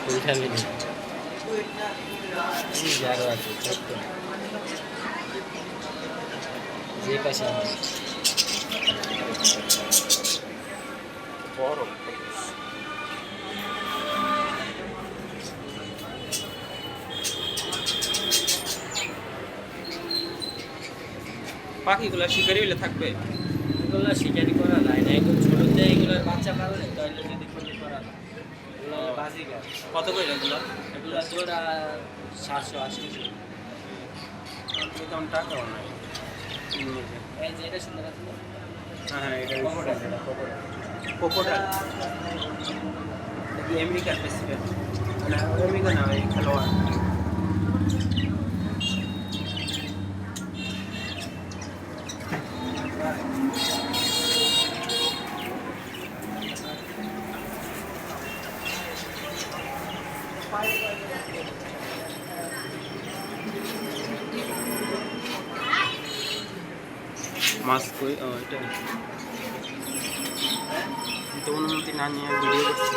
Full family আরো আছে ছোট্ট যে পাশে আমার বড় পাখিগুলা শিকারি হলে থাকবে। এগুলো শিকারি করা যায় না, এগুলো ছোটতে এগুলোর বাচ্চা পাললে তাহলে যদি করলে করা যায় এগুলো বাজিগার। কত করে এগুলো? এগুলো জোড়া 700-800। তেমন টাকাও নাই। এই যে এটা সুন্দর আছে না? হ্যাঁ হ্যাঁ, এটা কপোটাল, এটা কপোটাল। কোকোডাইল। এটা কি আমেরিকার প্রেসিডেন্ট? না আমেরিকা না, এই খেলোয়াড়। মাছ কই এটা তো অনুমতি না নিয়ে ভিডিও করছে।